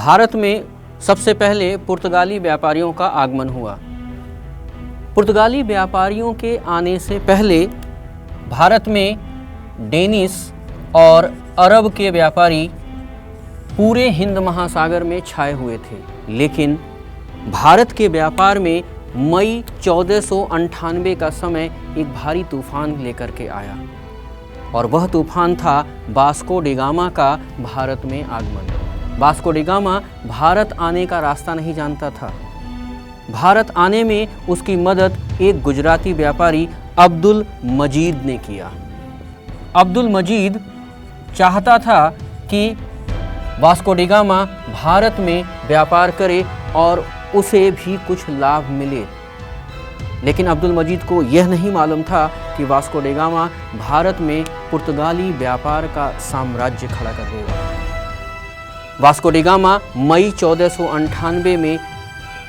भारत में सबसे पहले पुर्तगाली व्यापारियों का आगमन हुआ। पुर्तगाली व्यापारियों के आने से पहले भारत में डेनिश और अरब के व्यापारी पूरे हिंद महासागर में छाए हुए थे, लेकिन भारत के व्यापार में मई 1498 का समय एक भारी तूफान लेकर के आया और वह तूफान था वास्को डी गामा का भारत में आगमन। वास्को डी गामा भारत आने का रास्ता नहीं जानता था। भारत आने में उसकी मदद एक गुजराती व्यापारी अब्दुल मजीद ने किया। अब्दुल मजीद चाहता था कि वास्को डी गामा भारत में व्यापार करे और उसे भी कुछ लाभ मिले, लेकिन अब्दुल मजीद को यह नहीं मालूम था कि वास्को डी गामा भारत में पुर्तगाली व्यापार का साम्राज्य खड़ा कर देगा। वास्को डी गामा मई 1498 में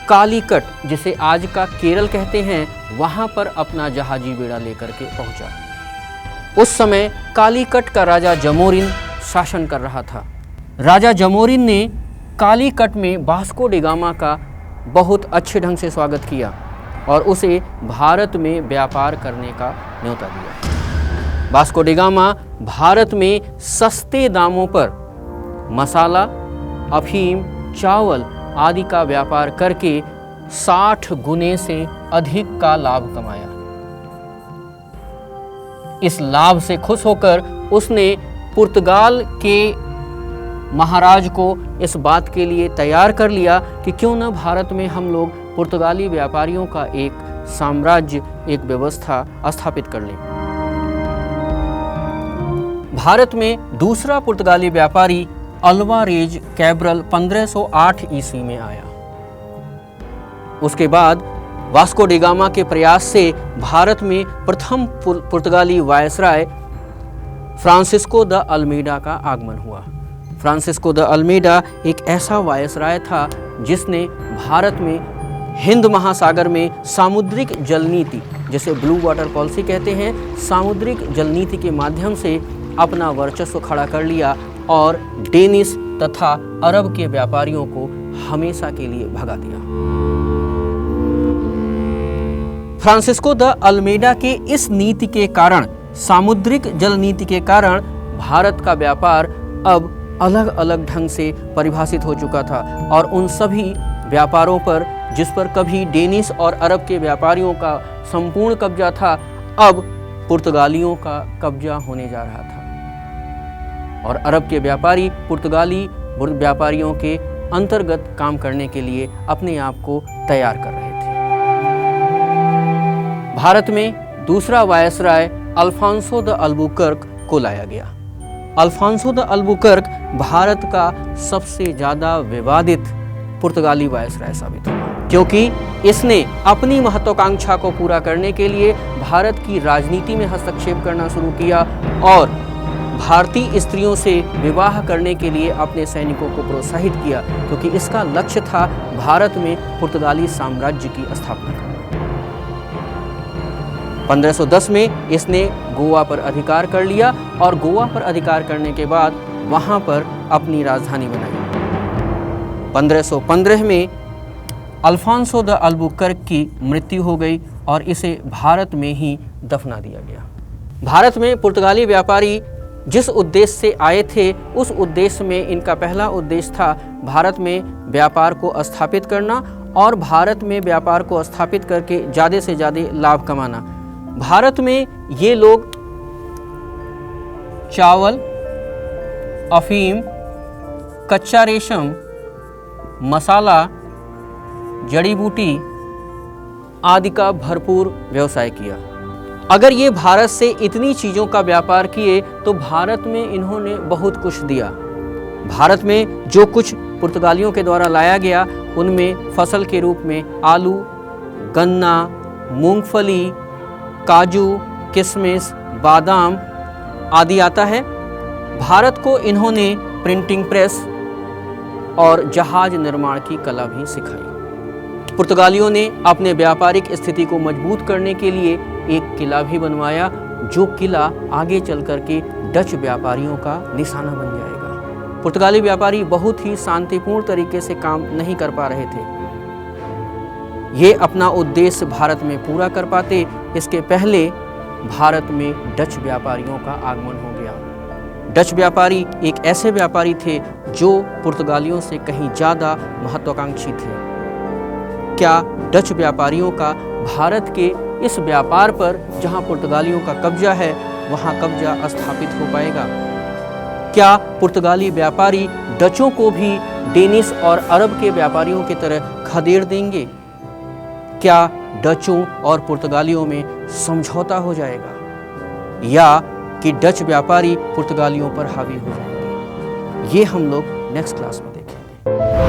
कालीकट, जिसे आज का केरल कहते हैं, वहां पर अपना जहाजी बेड़ा लेकर के पहुंचा। उस समय कालीकट का राजा जमोरिन शासन कर रहा था। राजा जमोरिन ने कालीकट में वास्को डी गामा का बहुत अच्छे ढंग से स्वागत किया और उसे भारत में व्यापार करने का न्योता दिया। वास्को डी गामा भारत में सस्ते दामों पर मसाला, अफीम, चावल आदि का व्यापार करके 60 गुने से अधिक का लाभ कमाया। इस लाभ से खुश होकर उसने पुर्तगाल के महाराज को इस बात के लिए तैयार कर लिया कि क्यों न भारत में हम लोग पुर्तगाली व्यापारियों का एक साम्राज्य, एक व्यवस्था स्थापित कर लें। भारत में दूसरा पुर्तगाली व्यापारी अल्वारेज कैब्रल 1508 ईस्वी में आया। उसके बाद वास्को डी गामा के प्रयास से भारत में प्रथम पुर्तगाली वायसराय फ्रांसिस्को द अल्मीडा का आगमन हुआ। फ्रांसिस्को द अल्मीडा एक ऐसा वायसराय था जिसने भारत में हिंद महासागर में सामुद्रिक जल नीति, जिसे ब्लू वाटर पॉलिसी कहते हैं, सामुद्रिक जल नीति के माध्यम से अपना वर्चस्व खड़ा कर लिया और डेनिश तथा अरब के व्यापारियों को हमेशा के लिए भगा दिया। फ्रांसिस्को द अल्मीडा के इस नीति के कारण, सामुद्रिक जल नीति के कारण, भारत का व्यापार अब अलग अलग ढंग से परिभाषित हो चुका था और उन सभी व्यापारों पर जिस पर कभी डेनिश और अरब के व्यापारियों का संपूर्ण कब्जा था, अब पुर्तगालियों का कब्जा होने जा रहा था और अरब के व्यापारी पुर्तगाली व्यापारियों के अंतर्गत काम करने के लिए अपने आप को तैयार कर रहे थे। भारत में दूसरा वायसराय अल्फांसो द अल्बुकर्क को लाया गया। अल्फांसो द अल्बुकर्क भारत का सबसे ज्यादा विवादित पुर्तगाली वायसराय साबित हुआ, क्योंकि इसने अपनी महत्वाकांक्षा को पूरा करने के लिए भारत की राजनीति में हस्तक्षेप करना शुरू किया और भारतीय स्त्रियों से विवाह करने के लिए अपने सैनिकों को प्रोत्साहित किया, क्योंकि इसका लक्ष्य था भारत में पुर्तगाली साम्राज्य की स्थापना करना। 1510 में इसने गोवा पर अधिकार कर लिया और गोवा पर अधिकार करने के बाद वहां पर अपनी राजधानी बनाई। 1515 में अल्फांसो द अल्बुकर्क की मृत्यु हो गई और इसे भारत में ही दफना दिया गया। भारत में पुर्तगाली व्यापारी जिस उद्देश्य से आए थे, उस उद्देश्य में इनका पहला उद्देश्य था भारत में व्यापार को स्थापित करना और भारत में व्यापार को स्थापित करके ज़्यादा से ज़्यादा लाभ कमाना। भारत में ये लोग चावल, अफीम, कच्चा रेशम, मसाला, जड़ी बूटी आदि का भरपूर व्यवसाय किया। अगर ये भारत से इतनी चीज़ों का व्यापार किए तो भारत में इन्होंने बहुत कुछ दिया। भारत में जो कुछ पुर्तगालियों के द्वारा लाया गया उनमें फसल के रूप में आलू, गन्ना, मूंगफली, काजू, किशमिश, बादाम आदि आता है। भारत को इन्होंने प्रिंटिंग प्रेस और जहाज निर्माण की कला भी सिखाई। पुर्तगालियों ने अपने व्यापारिक स्थिति को मजबूत करने के लिए एक किला भी बनवाया, जो किला आगे चल कर के डच व्यापारियों का निशाना बन जाएगा। पुर्तगाली व्यापारी बहुत ही शांतिपूर्ण तरीके से काम नहीं कर पा रहे थे। ये अपना उद्देश्य भारत में पूरा कर पाते, इसके पहले भारत में डच व्यापारियों का आगमन हो गया। डच व्यापारी एक ऐसे व्यापारी थे जो पुर्तगालियों से कहीं ज़्यादा महत्वाकांक्षी थे। क्या डच व्यापारियों का भारत के इस व्यापार पर, जहां पुर्तगालियों का कब्जा है, वहां कब्जा स्थापित हो पाएगा? क्या पुर्तगाली व्यापारी डचों को भी डेनिश और अरब के व्यापारियों की तरह खदेड़ देंगे? क्या डचों और पुर्तगालियों में समझौता हो जाएगा, या कि डच व्यापारी पुर्तगालियों पर हावी हो जाएंगे? ये हम लोग नेक्स्ट क्लास में देखेंगे।